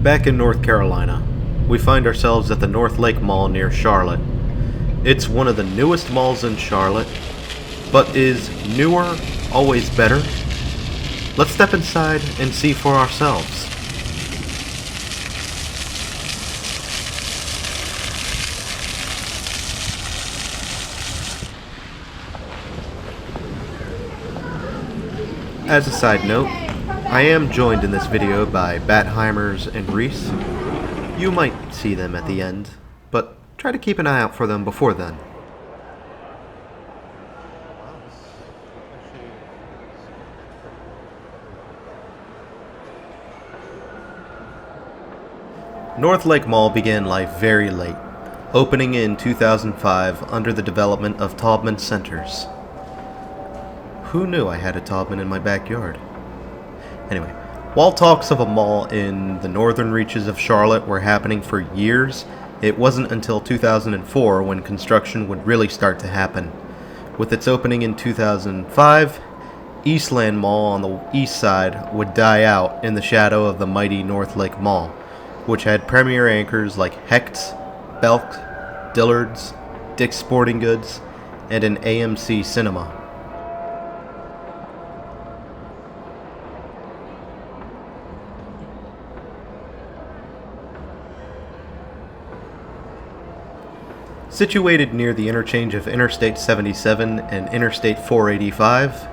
Back in North Carolina, we find ourselves at the Northlake Mall near Charlotte. It's one of the newest malls in Charlotte, but is newer always better? Let's step inside and see for ourselves. As a side note, I am joined in this video by Bathimers and Rhys. You might see them at the end, but try to keep an eye out for them before then. Northlake Mall began life very late, opening in 2005 under the development of Taubman Centers. Who knew I had a Taubman in my backyard? Anyway, while talks of a mall in the northern reaches of Charlotte were happening for years, it wasn't until 2004 when construction would really start to happen. With its opening in 2005, Eastland Mall on the east side would die out in the shadow of the mighty Northlake Mall, which had premier anchors like Hecht's, Belk, Dillard's, Dick's Sporting Goods, and an AMC cinema. Situated near the interchange of Interstate 77 and Interstate 485,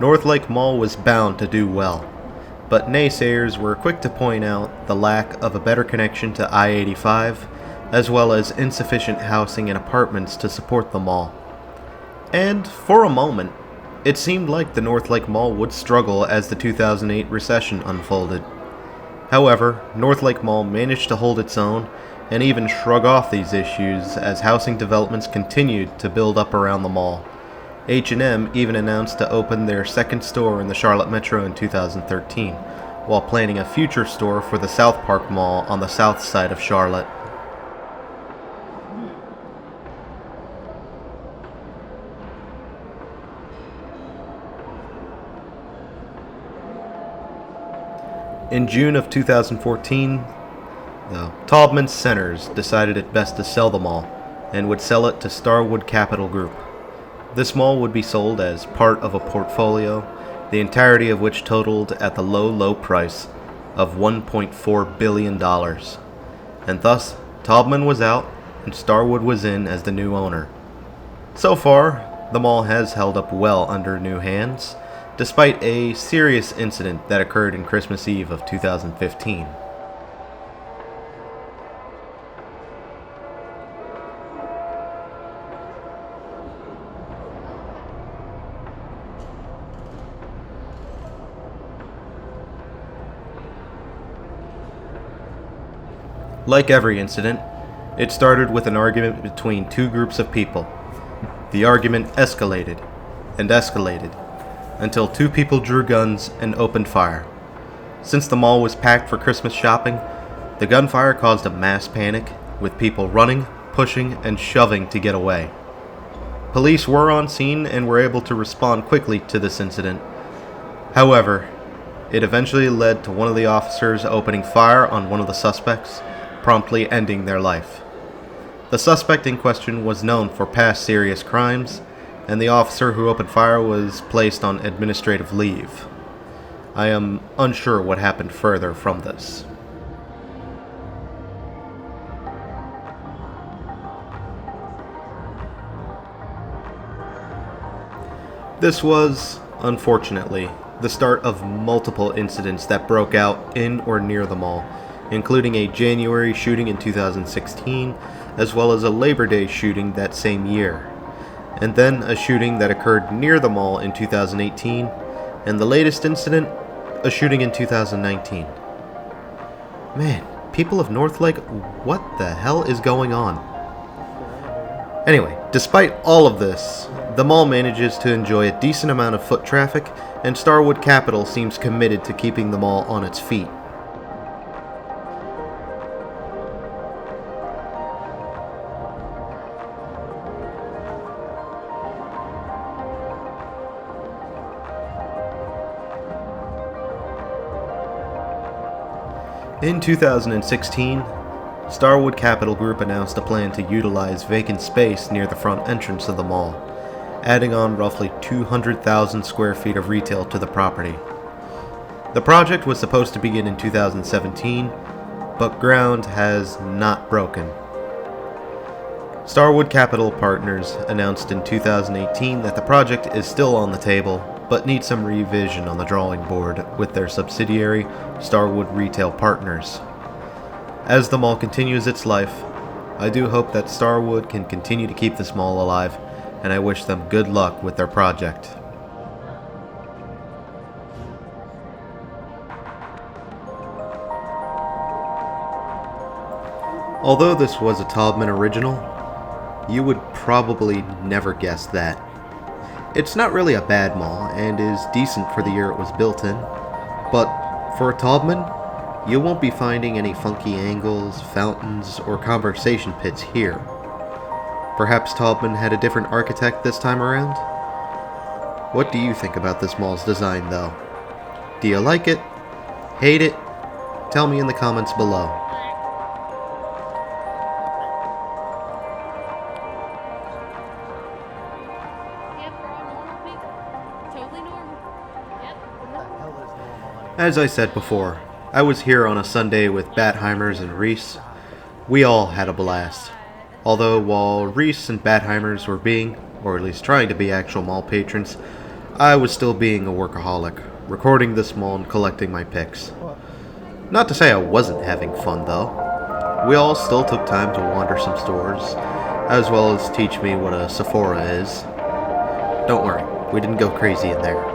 Northlake Mall was bound to do well, but naysayers were quick to point out the lack of a better connection to I-85, as well as insufficient housing and apartments to support the mall. And, for a moment, it seemed like the Northlake Mall would struggle as the 2008 recession unfolded. However, Northlake Mall managed to hold its own and even shrug off these issues as housing developments continued to build up around the mall. H&M even announced to open their second store in the Charlotte Metro in 2013, while planning a future store for the South Park Mall on the south side of Charlotte. In June of 2014, the Taubman Centers decided it best to sell the mall, and would sell it to Starwood Capital Group. This mall would be sold as part of a portfolio, the entirety of which totaled at the low price of $1.4 billion. And thus, Taubman was out, and Starwood was in as the new owner. So far, the mall has held up well under new hands, despite a serious incident that occurred in Christmas Eve of 2015. Like every incident, it started with an argument between two groups of people. The argument escalated and escalated until two people drew guns and opened fire. Since the mall was packed for Christmas shopping, the gunfire caused a mass panic, with people running, pushing, and shoving to get away. Police were on scene and were able to respond quickly to this incident. However, it eventually led to one of the officers opening fire on one of the suspects, promptly ending their life. The suspect in question was known for past serious crimes, and the officer who opened fire was placed on administrative leave. I am unsure what happened further from this. This was, unfortunately, the start of multiple incidents that broke out in or near the mall, including a January shooting in 2016, as well as a Labor Day shooting that same year, and then a shooting that occurred near the mall in 2018, and the latest incident, a shooting in 2019. Man, people of Northlake, what the hell is going on? Anyway, despite all of this, the mall manages to enjoy a decent amount of foot traffic, and Starwood Capital seems committed to keeping the mall on its feet. In 2016, Starwood Capital Group announced a plan to utilize vacant space near the front entrance of the mall, adding on roughly 200,000 square feet of retail to the property. The project was supposed to begin in 2017, but ground has not broken. Starwood Capital Partners announced in 2018 that the project is still on the table, but needs some revision on the drawing board with their subsidiary, Starwood Retail Partners. As the mall continues its life, I do hope that Starwood can continue to keep this mall alive, and I wish them good luck with their project. Although this was a Taubman original, you would probably never guess that. It's not really a bad mall and is decent for the year it was built in, but for a Taubman, you won't be finding any funky angles, fountains, or conversation pits here. Perhaps Taubman had a different architect this time around? What do you think about this mall's design though? Do you like it? Hate it? Tell me in the comments below. As I said before, I was here on a Sunday with Bathimers and Rhys. We all had a blast. Although while Rhys and Bathimers were being, or at least trying to be, actual mall patrons, I was still being a workaholic, recording this mall and collecting my pics. Not to say I wasn't having fun though. We all still took time to wander some stores, as well as teach me what a Sephora is. Don't worry, we didn't go crazy in there.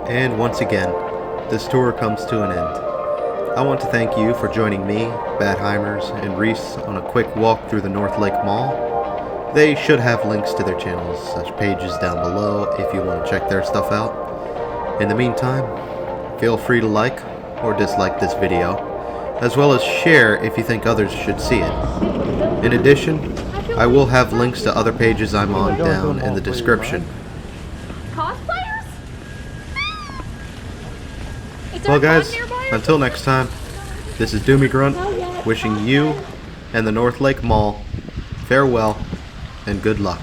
And once again, this tour comes to an end. I want to thank you for joining me, Bathimers, and Rhys on a quick walk through the Northlake Mall. They should have links to their channels, such pages down below if you want to check their stuff out. In the meantime, feel free to like or dislike this video, as well as share if you think others should see it. In addition, I will have links to other pages I'm on down in the description. Well guys, until next time, this is Doomie Grunt, wishing you and the Northlake Mall farewell and good luck.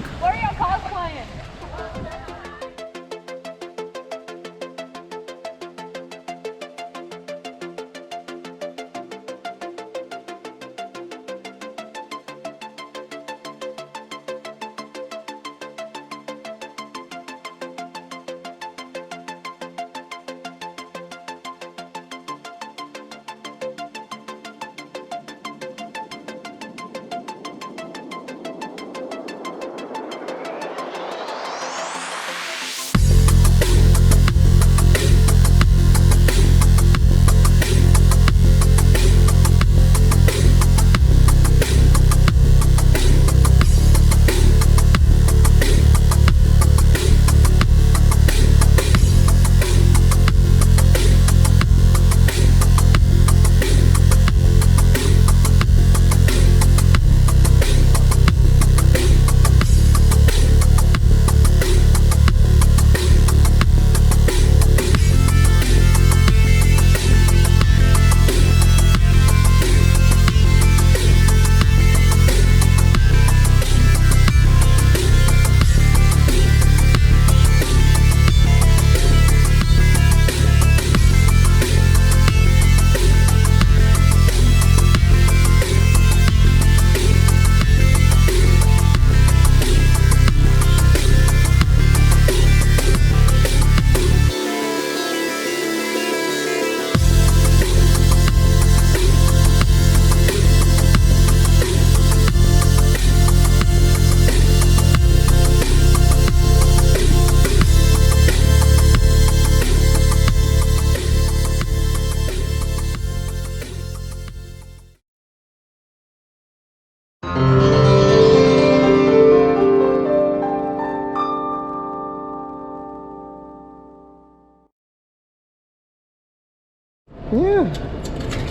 Yeah.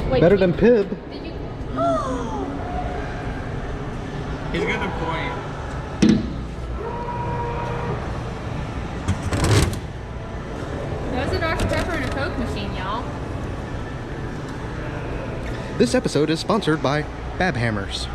Wait, better than Pib. Did you... He's got a point. Coke machine, y'all. This episode is sponsored by Bathimers.